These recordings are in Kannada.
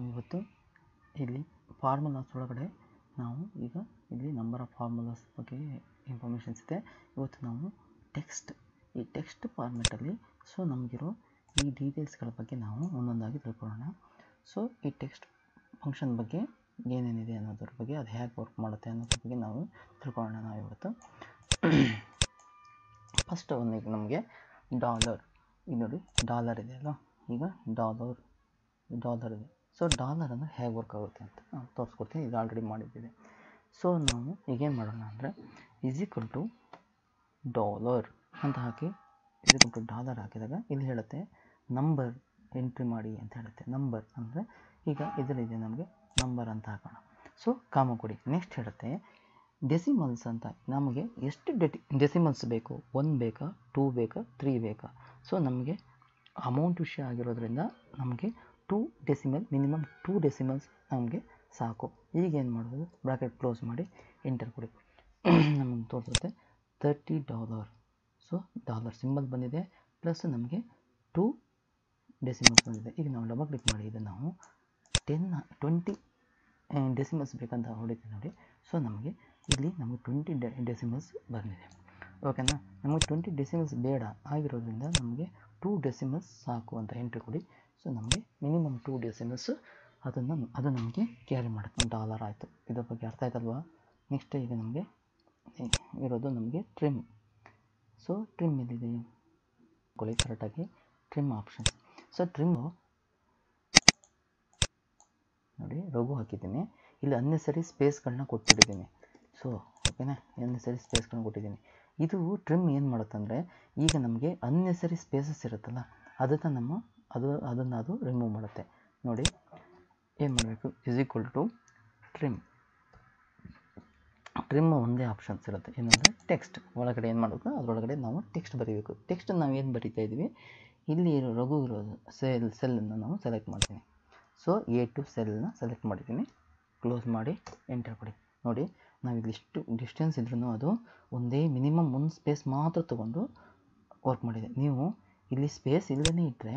ನಾವು ಇವತ್ತು ಇಲ್ಲಿ ಫಾರ್ಮುಲಾಸ್ ಒಳಗಡೆ ನಾವು ಈಗ ಇಲ್ಲಿ ನಂಬರ್ ಆಫ್ ಫಾರ್ಮುಲಾಸ್ ಬಗ್ಗೆ ಇನ್ಫಾರ್ಮೇಷನ್ಸ್ ಇದೆ. ಇವತ್ತು ನಾವು ಈ ಟೆಕ್ಸ್ಟ್ ಫಾರ್ಮೆಟಲ್ಲಿ ಸೊ ನಮಗಿರೋ ಈ ಡೀಟೇಲ್ಸ್ಗಳ ಬಗ್ಗೆ ನಾವು ಒಂದೊಂದಾಗಿ ತಿಳ್ಕೊಳ್ಳೋಣ. ಸೊ ಈ ಟೆಕ್ಸ್ಟ್ ಫಂಕ್ಷನ್ ಬಗ್ಗೆ ಏನೇನಿದೆ ಅನ್ನೋದ್ರ ಬಗ್ಗೆ, ಅದು ಹೇಗೆ ವರ್ಕ್ ಮಾಡುತ್ತೆ ಅನ್ನೋದ್ರ ಬಗ್ಗೆ ನಾವು ತಿಳ್ಕೊಳ್ಳೋಣ. ನಾವು ಇವತ್ತು ಫಸ್ಟ್ ಒಂದು ನಮಗೆ ಡಾಲರ್, ಈಗ ನೋಡಿ ಡಾಲರ್ ಇದೆ ಅಲ್ಲ, ಈಗ ಡಾಲರ್ ಇದೆ. ಸೊ ಡಾಲರ್ ಅಂದರೆ ಹೇಗೆ ವರ್ಕ್ ಆಗುತ್ತೆ ಅಂತ ನಾನು ತೋರಿಸ್ಕೊಡ್ತೀನಿ. ಇದು ಆಲ್ರೆಡಿ ಮಾಡಿದ್ದಿದೆ. ಸೊ ನಾವು ಈಗೇನು ಮಾಡೋಣ ಅಂದರೆ $= ಡಾಲರ್ ಅಂತ ಹಾಕಿ $= ಡಾಲರ್ ಹಾಕಿದಾಗ ಇಲ್ಲಿ ಹೇಳುತ್ತೆ ನಂಬರ್ ಎಂಟ್ರಿ ಮಾಡಿ ಅಂತ ಹೇಳುತ್ತೆ. ನಂಬರ್ ಅಂದರೆ ಈಗ ಇದರಲ್ಲಿದೆ ನಮಗೆ ನಂಬರ್ ಅಂತ ಹಾಕೋಣ. ಸೊ ಕಾಮ ಕೊಡಿ. ನೆಕ್ಸ್ಟ್ ಹೇಳುತ್ತೆ ಡೆಸಿಮಲ್ಸ್ ಅಂತ. ನಮಗೆ ಎಷ್ಟು ಡೆಸಿಮಲ್ಸ್ ಬೇಕು? 1 ಬೇಕಾ, 2 ಬೇಕಾ, 3 ಬೇಕಾ? ಸೊ ನಮಗೆ ಅಮೌಂಟ್ ವಿಷಯ ಆಗಿರೋದ್ರಿಂದ ನಮಗೆ 2 ಡೆಸಿಮಲ್, ಮಿನಿಮಮ್ 2 ಡೆಸಿಮಲ್ಸ್ ನಮಗೆ ಸಾಕು. ಈಗೇನು ಮಾಡೋದು, ಬ್ರಾಕೆಟ್ ಕ್ಲೋಸ್ ಮಾಡಿ ಎಂಟರ್ ಕೊಡಿ. ನಮಗೆ ತೋರಿಸುತ್ತೆ $30. ಸೊ ಡಾಲರ್ ಸಿಂಬಲ್ ಬಂದಿದೆ, ಪ್ಲಸ್ ನಮಗೆ 2 ಡೆಸಿಮಲ್ಸ್ ಬಂದಿದೆ. ಈಗ ನಾವು ಡಬಲ್ ಕ್ಲಿಕ್ ಮಾಡಿ ಇದನ್ನು ನಾವು 20 ಡೆಸಿಮಲ್ಸ್ ಬೇಕಂತ ಹೊಡಿತೀವಿ ನೋಡಿ. ಸೊ ನಮಗೆ ಇಲ್ಲಿ ನಮಗೆ 20 ಡೆಸಿಮಲ್ಸ್ ಬಂದಿದೆ. ಓಕೆನಾ? ನಮಗೆ 20 ಡೆಸಿಮಲ್ಸ್ ಬೇಡ ಆಗಿರೋದ್ರಿಂದ ನಮಗೆ 2 ಡೆಸಿಮಲ್ಸ್ ಸಾಕು ಅಂತ ಎಂಟ್ರಿ ಕೊಡಿ. ಸೊ ನಮಗೆ ಮಿನಿಮಮ್ 2 ಡೆಸಿಮಲ್ಸ್ ಅದು ನಮಗೆ ಕ್ಯಾರಿ ಮಾಡುತ್ತೆ. ಡಾಲರ್ ಆಯಿತು. ಇದ್ರ ಬಗ್ಗೆ ಅರ್ಥ ಆಯ್ತಲ್ವಾ? ನೆಕ್ಸ್ಟ್ ಈಗ ನಮಗೆ ಇರೋದು ನಮಗೆ ಟ್ರಿಮ್. ಸೊ ಟ್ರಿಮ್ ಎಲ್ಲಿದೆ ಕೊಡಿ ಕರೆಕ್ಟಾಗಿ, ಟ್ರಿಮ್ ಆಪ್ಷನ್ಸ್. ಸೊ ಟ್ರಿಮ್ಮು ನೋಡಿ ರಘು ಹಾಕಿದ್ದೀನಿ. ಇಲ್ಲಿ ಅನ್ನೆಸರಿ ಸ್ಪೇಸ್ಗಳನ್ನ ಕೊಟ್ಬಿಟ್ಟಿದ್ದೀನಿ. ಸೊ ಓಕೆನಾ, ಅನ್ನೆಸರಿ ಸ್ಪೇಸ್ಗಳನ್ನ ಕೊಟ್ಟಿದ್ದೀನಿ. ಇದು ಟ್ರಿಮ್ ಏನು ಮಾಡುತ್ತಂದರೆ, ಈಗ ನಮಗೆ ಅನ್ನೆಸರಿ ಸ್ಪೇಸಸ್ ಇರುತ್ತಲ್ಲ ಅದನ್ನು ಅದು ರಿಮೂವ್ ಮಾಡುತ್ತೆ. ನೋಡಿ ಏನು ಮಾಡಬೇಕು, $= ಟ್ರಿಮ್ ಒಂದೇ ಆಪ್ಷನ್ಸ್ ಇರುತ್ತೆ. ಏನಂದರೆ ಟೆಕ್ಸ್ಟ್ ಒಳಗಡೆ ಏನು ಮಾಡಬೇಕು, ಅದರೊಳಗಡೆ ನಾವು ಟೆಕ್ಸ್ಟ್ ಬರೀಬೇಕು. ಟೆಕ್ಸ್ಟ್ ನಾವು ಏನು ಬರೀತಾ ಇದ್ದೀವಿ, ಇಲ್ಲಿ ಇರೋ ರಘು ಇರೋದು ಸೆಲ್ಲನ್ನು ನಾವು ಸೆಲೆಕ್ಟ್ ಮಾಡ್ತೀನಿ. ಸೊ A2 ಸೆಲ್ನ ಸೆಲೆಕ್ಟ್ ಮಾಡಿದ್ದೀನಿ. ಕ್ಲೋಸ್ ಮಾಡಿ ಎಂಟರ್ ಕೊಡಿ. ನೋಡಿ ನಾವು ಇಲ್ಲಿಷ್ಟು ಡಿಸ್ಟೆನ್ಸ್ ಇದ್ರೂ ಅದು ಒಂದೇ ಮಿನಿಮಮ್ 1 ಸ್ಪೇಸ್ ಮಾತ್ರ ತೊಗೊಂಡು ವರ್ಕ್ ಮಾಡಿದೆ. ನೀವು ಇಲ್ಲಿ ಸ್ಪೇಸ್ ಇಲ್ಲದೇ ಇಟ್ಟರೆ,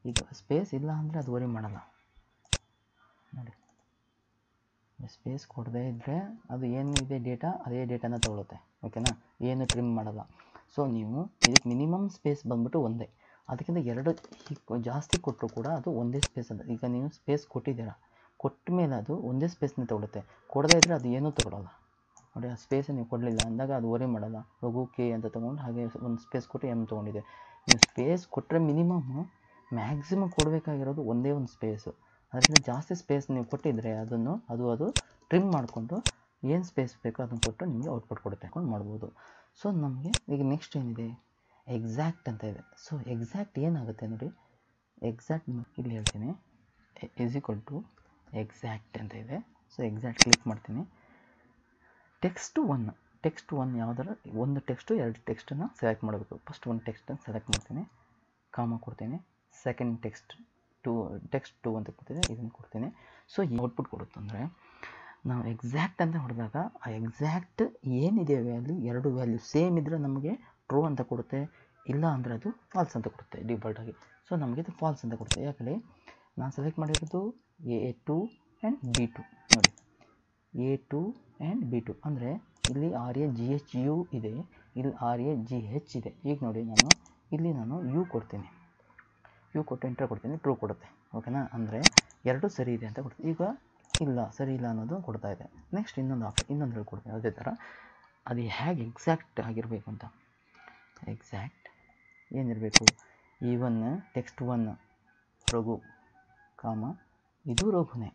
ಈಗ ಸ್ಪೇಸ್ ಇಲ್ಲ ಅಂದರೆ ಅದು ವರಿ ಮಾಡಲ್ಲ. ನೋಡಿ ಸ್ಪೇಸ್ ಕೊಡದೇ ಇದ್ದರೆ ಅದು ಏನಿದೆ ಡೇಟಾ, ಅದೇ ಡೇಟಾನ ತೊಗೊಳುತ್ತೆ. ಓಕೆನಾ? ಏನು ಟ್ರಿಮ್ ಮಾಡಲ್ಲ. ಸೊ ನೀವು ಇದಕ್ಕೆ ಮಿನಿಮಮ್ ಸ್ಪೇಸ್ ಬಂದ್ಬಿಟ್ಟು ಒಂದೇ, ಅದಕ್ಕಿಂತ 2 ಜಾಸ್ತಿ ಕೊಟ್ಟರು ಕೂಡ ಅದು ಒಂದೇ ಸ್ಪೇಸ್ ಅಂತ. ಈಗ ನೀವು ಸ್ಪೇಸ್ ಕೊಟ್ಟಿದ್ದೀರಾ, ಕೊಟ್ಟ ಮೇಲೆ ಅದು ಒಂದೇ ಸ್ಪೇಸ್ನ ತೊಗೊಳುತ್ತೆ. ಕೊಡದೇ ಇದ್ದರೆ ಅದು ಏನೂ ತೊಗೊಳಲ್ಲ. ನೋಡಿ ಆ ಸ್ಪೇಸ್ ನೀವು ಕೊಡಲಿಲ್ಲ ಅಂದಾಗ ಅದು ವರಿ ಮಾಡಲ್ಲ. ರಘು ಕೆ ಅಂತ ತೊಗೊಂಡು ಹಾಗೆ ಒಂದು ಸ್ಪೇಸ್ ಕೊಟ್ಟು ಎಮ್ ತೊಗೊಂಡಿದೆ. ನೀವು ಸ್ಪೇಸ್ ಕೊಟ್ಟರೆ ಮ್ಯಾಕ್ಸಿಮಮ್ ಕೊಡಬೇಕಾಗಿರೋದು ಒಂದೇ ಒಂದು ಸ್ಪೇಸು. ಅದಕ್ಕಿಂತ ಜಾಸ್ತಿ ಸ್ಪೇಸ್ ನೀವು ಕೊಟ್ಟಿದ್ದರೆ ಅದು ಟ್ರಿಮ್ ಮಾಡಿಕೊಂಡು ಏನು ಸ್ಪೇಸ್ ಬೇಕೋ ಅದನ್ನು ಕೊಟ್ಟು ನಿಮಗೆ ಔಟ್ಪುಟ್ ಕೊಡುತ್ತೆ ಮಾಡ್ಬೋದು. ಸೊ ನಮಗೆ ಈಗ ನೆಕ್ಸ್ಟ್ ಏನಿದೆ, ಎಕ್ಸಾಕ್ಟ್ ಅಂತ ಇದೆ. ಸೊ ಎಕ್ಸಾಕ್ಟ್ ಏನಾಗುತ್ತೆ ನೋಡಿ, ಎಕ್ಸಾಕ್ಟ್ ಇಲ್ಲಿ ಹೇಳ್ತೀನಿ $= ಎಕ್ಸಾಕ್ಟ್ ಅಂತ ಇದೆ. ಸೊ ಎಕ್ಸಾಕ್ಟ್ ಕ್ಲಿಕ್ ಮಾಡ್ತೀನಿ. ಟೆಕ್ಸ್ಟ್ ಒನ್ ಯಾವುದಾರ ಒಂದು ಟೆಕ್ಸ್ಟು 2 ಟೆಕ್ಸ್ಟನ್ನು ಸೆಲೆಕ್ಟ್ ಮಾಡಬೇಕು. ಫಸ್ಟ್ ಒಂದು ಟೆಕ್ಸ್ಟನ್ನು ಸೆಲೆಕ್ಟ್ ಮಾಡ್ತೀನಿ, ಕಾಮ ಕೊಡ್ತೀನಿ. ಸೆಕೆಂಡ್ ಟೆಕ್ಸ್ಟ್ 2 ಅಂತ ಕೊಡ್ತೀನಿ, ಇದನ್ನು ಕೊಡ್ತೀನಿ. ಸೊ ಔಟ್ಪುಟ್ ಕೊಡುತ್ತಂದರೆ, ನಾವು ಎಕ್ಸಾಕ್ಟ್ ಅಂತ ಹೊಡೆದಾಗ ಆ ಎಕ್ಸಾಕ್ಟ್ ಏನಿದೆ ವ್ಯಾಲ್ಯೂ, 2 ವ್ಯಾಲ್ಯೂ ಸೇಮ್ ಇದ್ದರೆ ನಮಗೆ ಟ್ರೂ ಅಂತ ಕೊಡುತ್ತೆ, ಇಲ್ಲ ಅಂದರೆ ಅದು ಫಾಲ್ಸ್ ಅಂತ ಕೊಡುತ್ತೆ ಡಿಫಾಲ್ಟಾಗಿ. ಸೊ ನಮಗೆ ಇದು ಫಾಲ್ಸ್ ಅಂತ ಕೊಡುತ್ತೆ. ಯಾಕಂದರೆ ನಾನು ಸೆಲೆಕ್ಟ್ ಮಾಡಿರೋದು A2 ಆ್ಯಂಡ್ B2. ನೋಡಿ A2 ಆ್ಯಂಡ್ B2 ಅಂದರೆ ಇಲ್ಲಿ RAGHU ಇದೆ, ಇಲ್ಲಿ RAGH ಇದೆ. ಈಗ ನೋಡಿ ನಾನು U ಕೊಡ್ತೀನಿ. U ಕೊಟ್ಟು ಎಂಟರ್ ಕೊಡ್ತೀನಿ, ಟ್ರೂ ಕೊಡುತ್ತೆ. ಓಕೆನಾ? ಅಂದರೆ 2 ಸರಿ ಇದೆ ಅಂತ ಕೊಡ್ತೀನಿ. ಈಗ ಇಲ್ಲ, ಸರಿ ಇಲ್ಲ ಅನ್ನೋದು ಕೊಡ್ತಾ ಇದೆ. ನೆಕ್ಸ್ಟ್ ಇನ್ನೊಂದು ಹೇಳ್ಕೊಡ್ತೀನಿ ಅದೇ ಥರ. ಅದು ಹೇಗೆ ಎಕ್ಸಾಕ್ಟ್ ಆಗಿರಬೇಕು ಅಂತ. ಎಕ್ಸಾಕ್ಟ್ ಏನಿರಬೇಕು, ಟೆಕ್ಸ್ಟ್ 1 ರಘು ಕಾಮ ಇದು ರಘುನೇ,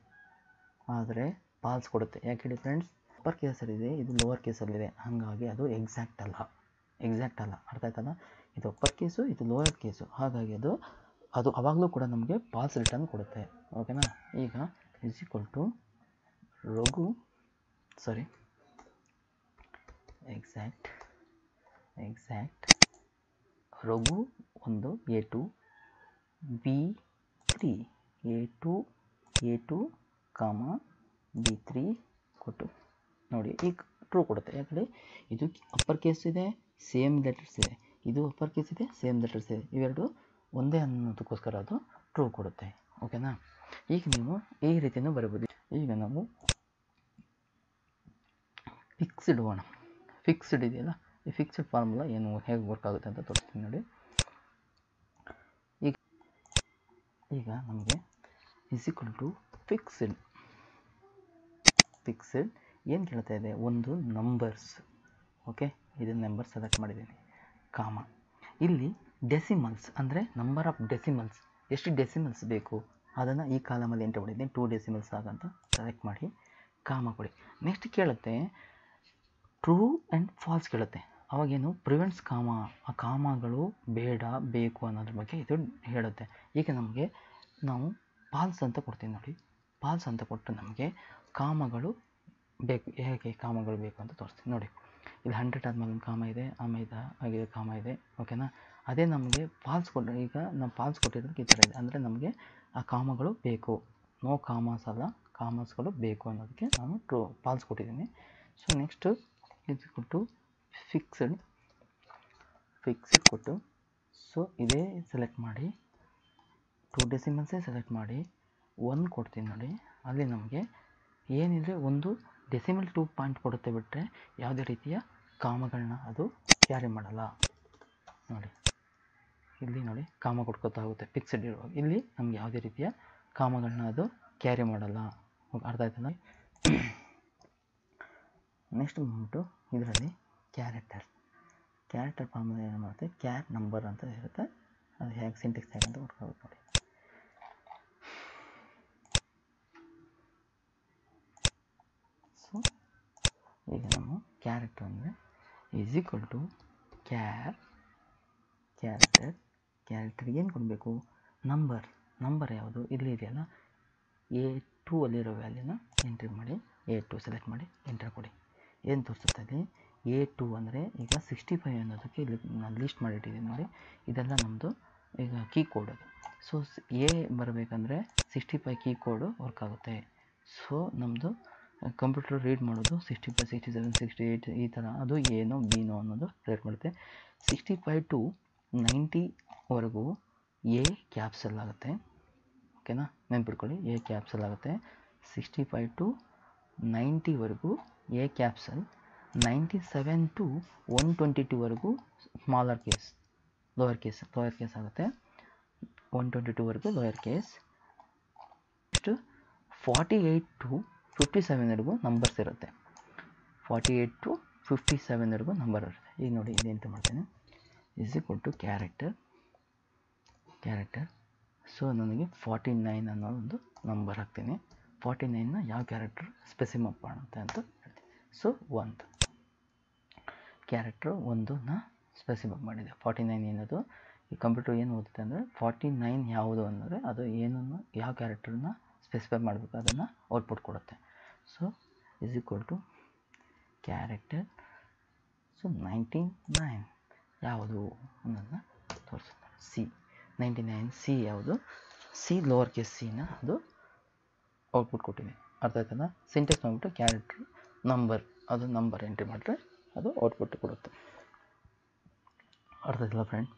ಆದರೆ ಫಾಲ್ಸ್ ಕೊಡುತ್ತೆ. ಯಾಕೆ ಹೇಳಿ ಫ್ರೆಂಡ್ಸ್, ಅಪ್ಪರ್ ಕೇಸಲ್ಲಿದೆ, ಇದು ಲೋವರ್ ಕೇಸಲ್ಲಿದೆ, ಹಾಗಾಗಿ ಅದು ಎಕ್ಸಾಕ್ಟ್ ಅಲ್ಲ. ಅರ್ಥ ಆಯ್ತಲ್ಲ? ಇದು ಅಪ್ಪರ್ ಕೇಸು, ಇದು ಲೋವರ್ ಕೇಸು, ಹಾಗಾಗಿ ಅದು ಅವಾಗಲೂ ಕೂಡ ನಮಗೆ ಫಾಲ್ಸ್ ರಿಟರ್ನ್ ಕೊಡುತ್ತೆ. ಓಕೆನಾ? ಈಗ $= ರಘು 1 A2 B3 A2 ಕಾಮ B3 ಕೊಟ್ಟು ನೋಡಿ ಈಗ ಟ್ರೂ ಕೊಡುತ್ತೆ. ಯಾಕಂದರೆ ಇದು ಅಪ್ಪರ್ ಕೇಸ್ ಇದೆ, ಸೇಮ್ ಲೆಟರ್ಸ್ ಇದೆ, ಇದು ಅಪ್ಪರ್ ಕೇಸ್ ಇದೆ, ಸೇಮ್ ಲೆಟರ್ಸ್ ಇದೆ, ಇವೆರಡು ಒಂದೇ ಅನ್ನೋದಕ್ಕೋಸ್ಕರ ಅದು ಟ್ರೂ ಕೊಡುತ್ತೆ. ಓಕೆನಾ. ಈಗ ನೀವು ಈ ರೀತಿಯೂ ಬರಬಹುದು. ಈಗ ನಾವು ಫಿಕ್ಸ್ಡ್ ಹೋಗೋಣ. ಫಿಕ್ಸ್ಡ್ ಇದೆಯಲ್ಲ, ಈ ಫಿಕ್ಸ್ಡ್ ಫಾರ್ಮುಲಾ ಏನು ಹೇಗೆ ವರ್ಕ್ ಆಗುತ್ತೆ ಅಂತ ತೋರಿಸ್ತೀನಿ ನೋಡಿ. ಈಗ ನಮಗೆ = ಫಿಕ್ಸ್ಡ್ ಏನು ಕೇಳ್ತಾ ಇದೆ, ಒಂದು ನಂಬರ್ಸ್. ಓಕೆ, ಇದನ್ನು ನಂಬರ್ ಸೆಲೆಕ್ಟ್ ಮಾಡಿದ್ದೀನಿ, ಕಾಮ. ಇಲ್ಲಿ ಡೆಸಿಮಲ್ಸ್ ಅಂದರೆ ನಂಬರ್ ಆಫ್ ಡೆಸಿಮಲ್ಸ್, ಎಷ್ಟು ಡೆಸಿಮಲ್ಸ್ ಬೇಕು ಅದನ್ನು ಈ ಕಾಲಮಲ್ಲಿ ಎಂಟ್ರಿ ಮಾಡಿದ್ದೀನಿ. 2 ಡೆಸಿಮಲ್ಸ್ ಆಗಂತ ಸೆಲೆಕ್ಟ್ ಮಾಡಿ ಕಾಮ ಕೊಡಿ. ನೆಕ್ಸ್ಟ್ ಕೇಳುತ್ತೆ ಟ್ರೂ ಆ್ಯಂಡ್ ಫಾಲ್ಸ್ ಕೇಳುತ್ತೆ. ಅವಾಗೇನು ಪ್ರಿವೆಂಟ್ಸ್ ಕಾಮ, ಆ ಕಾಮಗಳು ಬೇಡ ಬೇಕು ಅನ್ನೋದ್ರ ಬಗ್ಗೆ ಇದು ಹೇಳುತ್ತೆ. ಈಗ ನಮಗೆ ನಾವು ಫಾಲ್ಸ್ ಅಂತ ಕೊಡ್ತೀವಿ ನೋಡಿ. ಫಾಲ್ಸ್ ಅಂತ ಕೊಟ್ಟು ನಮಗೆ ಕಾಮಗಳು ಬೇಕು. ಹೇಗೆ ಕಾಮಗಳು ಬೇಕು ಅಂತ ತೋರಿಸ್ತೀನಿ ನೋಡಿ. ಇಲ್ಲಿ 100 ಆದಮೇಲೆ ಒಂದು ಕಾಮ ಇದೆ, ಆಗಿದೆ ಕಾಮ ಇದೆ. ಓಕೆನಾ. ಅದೇ ನಮಗೆ ಫಾಲ್ಸ್ ಕೊಟ್ಟರೆ, ಈಗ ನಾವು ಫಾಲ್ಸ್ ಕೊಟ್ಟಿರೋದಕ್ಕೆ ಈ ಥರ ಇದೆ, ಅಂದರೆ ನಮಗೆ ಆ ಕಾಮಗಳು ಬೇಕು. ನೋ ಕಾಮರ್ಸ್ ಅಲ್ಲ, ಕಾಮರ್ಸ್ಗಳು ಬೇಕು ಅನ್ನೋದಕ್ಕೆ ನಾನು ಫಾಲ್ಸ್ ಕೊಟ್ಟಿದ್ದೀನಿ. ಸೊ ನೆಕ್ಸ್ಟು ಇದು ಕೊಟ್ಟು ಫಿಕ್ಸ್ಡ್ ಕೊಟ್ಟು, ಸೊ ಇದೇ ಸೆಲೆಕ್ಟ್ ಮಾಡಿ 2 ಡೆಸಿಮಲ್ಸೇ ಸೆಲೆಕ್ಟ್ ಮಾಡಿ 1 ಕೊಡ್ತೀನಿ ನೋಡಿ. ಅಲ್ಲಿ ನಮಗೆ ಏನಿದ್ರೆ ಒಂದು ಡೆಸಿಮಲ್ 2 ಪಾಯಿಂಟ್ ಕೊಡುತ್ತೆ ಬಿಟ್ಟರೆ ಯಾವುದೇ ರೀತಿಯ ಕಾಮಗಳನ್ನ ಅದು ಕ್ಯಾರಿ ಮಾಡಲ್ಲ ನೋಡಿ. ಇಲ್ಲಿ ನೋಡಿ ಕಾಮ ಕೊಡ್ಕೋತಾ ಹೋಗುತ್ತೆ ಫಿಕ್ಸ್ಡ್ ಇರುವಾಗ. ಇಲ್ಲಿ ನಮ್ಗೆ ಯಾವುದೇ ರೀತಿಯ ಕಾಮಗಳನ್ನ ಅದು ಕ್ಯಾರಿ ಮಾಡಲ್ಲ. ಅರ್ಥ ಆಯ್ತಲ್ಲ. ನೆಕ್ಸ್ಟ್ ಬಂದ್ಬಿಟ್ಟು ಇದರಲ್ಲಿ ಕ್ಯಾರೆಕ್ಟರ್ ಫಾರ್ಮುಲಾ ಏನು ಮಾಡುತ್ತೆ, ಕ್ಯಾರ್ ನಂಬರ್ ಅಂತ ಇರುತ್ತೆ. ಅದು ಹೇಗೆ ಸಿಂಟೆಕ್ಸ್ ಹೇಗೆ ಅಂತ ಕೊಡ್ಕೋಬೇಕು ನೋಡಿ. ಸೊ ಈಗ ನಾವು ಕ್ಯಾರೆಕ್ಟರ್ ಅಂದರೆ = ಕ್ಯಾರೆಕ್ಟರ್ ಏನು ಕೊಡಬೇಕು, ನಂಬರ್ ಯಾವುದು ಇಲ್ಲಿ ಇದೆಯಲ್ಲ, A2 ಅಲ್ಲಿರೋ ವ್ಯಾಲ್ಯೂನ ಎಂಟ್ರಿ ಮಾಡಿ, A2 ಸೆಲೆಕ್ಟ್ ಮಾಡಿ ಎಂಟರ್ ಕೊಡಿ. ಏನು ತೋರಿಸುತ್ತೆ ಅಲ್ಲಿ, A2 ಅಂದರೆ ಈಗ 65 ಅನ್ನೋದಕ್ಕೆ ಇಲ್ಲಿ ನಾನು ಲೀಸ್ಟ್ ಮಾಡಿಟ್ಟಿದ್ದೀನಿ ನೋಡಿ. ಇದೆಲ್ಲ ನಮ್ಮದು ಈಗ ಕೀ ಕೋಡ್ ಅದು. ಸೊ A ಬರಬೇಕಂದ್ರೆ 65 ಕೀ ಕೋಡು ವರ್ಕ್ ಆಗುತ್ತೆ. ಸೊ ನಮ್ಮದು ಕಂಪ್ಯೂಟರ್ ರೀಡ್ ಮಾಡೋದು 65, 67, 68 ಈ ಥರ, ಅದು ಏನೋ ಬಿನೋ ಅನ್ನೋದು ಸೆಲೆಕ್ಟ್ ಮಾಡುತ್ತೆ. 65 to 90ವರೆಗೂ A ಕ್ಯಾಪ್ಸಲ್ ಆಗುತ್ತೆ. ಓಕೆನಾ, ನೆನ್ಪಿಟ್ಕೊಳ್ಳಿ, A ಕ್ಯಾಪ್ಸಲ್ ಆಗುತ್ತೆ. 65 to 90ವರೆಗೂ A ಕ್ಯಾಪ್ಸಲ್. 97 to 122ವರೆಗೂ ಸ್ಮಾಲರ್ ಕೇಸ್, ಲೋಯರ್ ಕೇಸ್ ಆಗುತ್ತೆ. 122ವರೆಗೂ ಲೋಯರ್ ಕೇಸ್. ನೆಕ್ಸ್ಟ್ 48 to 57ವರೆಗೂ ನಂಬರ್ಸ್ ಇರುತ್ತೆ. 48 to 57ವರೆಗೂ ನಂಬರ್ ಇರುತ್ತೆ. ಈಗ ನೋಡಿ ಇದೇಂತ ಮಾಡ್ತೇನೆ, = ಕ್ಯಾರೆಕ್ಟರ್. ಸೊ ನನಗೆ 49 ಅನ್ನೋ ಒಂದು ನಂಬರ್ ಹಾಕ್ತೀನಿ. 49ನ ಯಾವ ಕ್ಯಾರೆಕ್ಟರ್ ಸ್ಪೆಸಿಫೈ ಮಾಡುತ್ತೆ ಅಂತ ಹೇಳ್ತೀನಿ. ಸೊ ಕ್ಯಾರೆಕ್ಟರ್ 1ನ ಸ್ಪೆಸಿಫೈ ಮಾಡಿದೆ. 49 ಏನದು, ಈ ಕಂಪ್ಯೂಟರ್ ಏನು ಓದುತ್ತೆ ಅಂದರೆ 49 ಯಾವುದು ಅಂದರೆ ಅದು ಏನನ್ನು ಯಾವ ಕ್ಯಾರೆಕ್ಟರ್ನ ಸ್ಪೆಸಿಫೈ ಮಾಡಬೇಕು ಅದನ್ನು ಔಟ್ಪುಟ್ ಕೊಡುತ್ತೆ. So character. ಸೊ 99 ಯಾವುದು ಅನ್ನೋದನ್ನ ತೋರಿಸುತ್ತೆ. C ಯಾವುದು, ಲೋವರ್ ಕೇಸ್ ಸಿನ ಅದು ಔಟ್ಪುಟ್ ಕೊಟ್ಟಿದೆ. ಅರ್ಥ ಆಯ್ತಲ್ಲ. ಸಿಂಟೆಕ್ಸ್ ನೋಡ್ಬಿಟ್ಟು ಕ್ಯಾರೆಕ್ಟರ್ ನಂಬರ್, ಅದು ನಂಬರ್ ಎಂಟ್ರಿ ಮಾಡಿದ್ರೆ ಅದು ಔಟ್ಪುಟ್ ಕೊಡುತ್ತೆ. ಅರ್ಥ ಆಯ್ತಲ್ಲ ಫ್ರೆಂಡ್.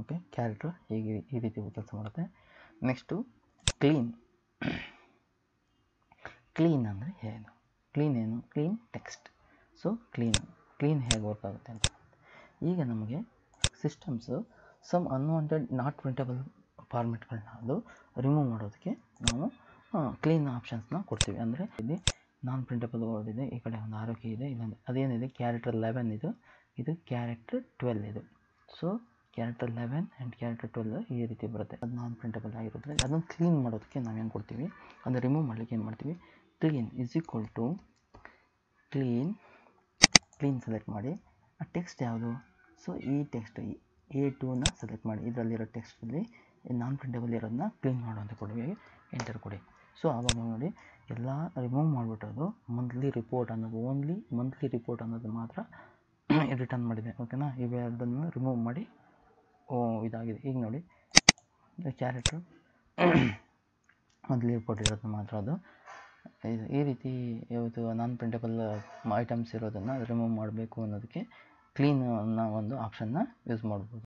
ಓಕೆ, ಕ್ಯಾರೆಕ್ಟರ್ ಹೀಗೆ ಈ ರೀತಿ ಕೆಲಸ ಮಾಡುತ್ತೆ. ನೆಕ್ಸ್ಟು ಕ್ಲೀನ್ ಅಂದರೆ ಏನು, ಕ್ಲೀನ್ ಟೆಕ್ಸ್ಟ್. ಸೊ ಕ್ಲೀನ್ ಹೇಗೆ ವರ್ಕ್ ಆಗುತ್ತೆ ಅಂತ. ಈಗ ನಮಗೆ ಸಿಸ್ಟಮ್ಸು ಸಮ್ ಅನ್ವಾಂಟೆಡ್ ನಾಟ್ ಪ್ರಿಂಟಬಲ್ ಫಾರ್ಮೆಟ್ಗಳನ್ನ ಅದು ರಿಮೂವ್ ಮಾಡೋದಕ್ಕೆ ನಾವು ಕ್ಲೀನ್ ಆಪ್ಷನ್ಸ್ನ ಕೊಡ್ತೀವಿ. ಅಂದರೆ ಇಲ್ಲಿ ನಾನ್ ಪ್ರಿಂಟಬಲ್ ವರ್ಡ್ ಇದೆ, ಈ ಕಡೆ ಒಂದು ಆರೋಗ್ಯ ಇದೆ, ಇಲ್ಲೊಂದು ಅದೇನಿದೆ ಕ್ಯಾರೆಕ್ಟರ್ 11 ಇದು ಕ್ಯಾರೆಕ್ಟರ್ 12 ಇದು. ಸೊ ಕ್ಯಾರೆಕ್ಟರ್ 11 ಆ್ಯಂಡ್ ಕ್ಯಾರೆಕ್ಟರ್ 12 ಈ ರೀತಿ ಬರುತ್ತೆ. ಅದು ನಾನ್ ಪ್ರಿಂಟಬಲ್ ಆಗಿರೋದ್ರಿಂದ ಅದನ್ನು ಕ್ಲೀನ್ ಮಾಡೋದಕ್ಕೆ ನಾವೇನು ಕೊಡ್ತೀವಿ, ಅದನ್ನು ರಿಮೂವ್ ಮಾಡಲಿಕ್ಕೆ ಏನು ಮಾಡ್ತೀವಿ, ಕ್ಲೀನ್ ಸೆಲೆಕ್ಟ್ ಮಾಡಿ. ಆ ಟೆಕ್ಸ್ಟ್ ಯಾವುದು, ಸೊ ಈ ಟೆಕ್ಸ್ಟ್ A2ನ ಸೆಲೆಕ್ಟ್ ಮಾಡಿ. ಇದರಲ್ಲಿರೋ ಟೆಕ್ಸ್ಟಲ್ಲಿ ನಾನ್ ಪ್ರಿಂಟಬಲ್ ಇರೋದನ್ನ ಕ್ಲೀನ್ ಮಾಡು ಅಂತ ಕೊಡಿ, ಎಂಟರ್ ಕೊಡಿ. ಸೊ ಆವಾಗ ನೋಡಿ ಎಲ್ಲ ರಿಮೂವ್ ಮಾಡಿಬಿಟ್ಟೋದು. ಮಂತ್ಲಿ ರಿಪೋರ್ಟ್ ಅನ್ನೋದು ಮಾತ್ರ ರಿಟರ್ನ್ ಮಾಡಿದೆ. ಓಕೆನಾ, ಇವೆರಡನ್ನು ರಿಮೂವ್ ಮಾಡಿ ಇದಾಗಿದೆ. ಈಗ ನೋಡಿ ಕ್ಯಾರೆಕ್ಟರ್ ಮಂತ್ಲಿ ರಿಪೋರ್ಟ್ ಇರೋದನ್ನ ಮಾತ್ರ ಅದು ಈ ರೀತಿ ಯಾವುದು ನಾನ್ ಪ್ರಿಂಟಬಲ್ ಐಟಮ್ಸ್ ಇರೋದನ್ನು ರಿಮೂವ್ ಮಾಡಬೇಕು ಅನ್ನೋದಕ್ಕೆ ಕ್ಲೀನ್ ಅನ್ನೋ ಒಂದು ಆಪ್ಷನ್ನ ಯೂಸ್ ಮಾಡ್ಬೋದು.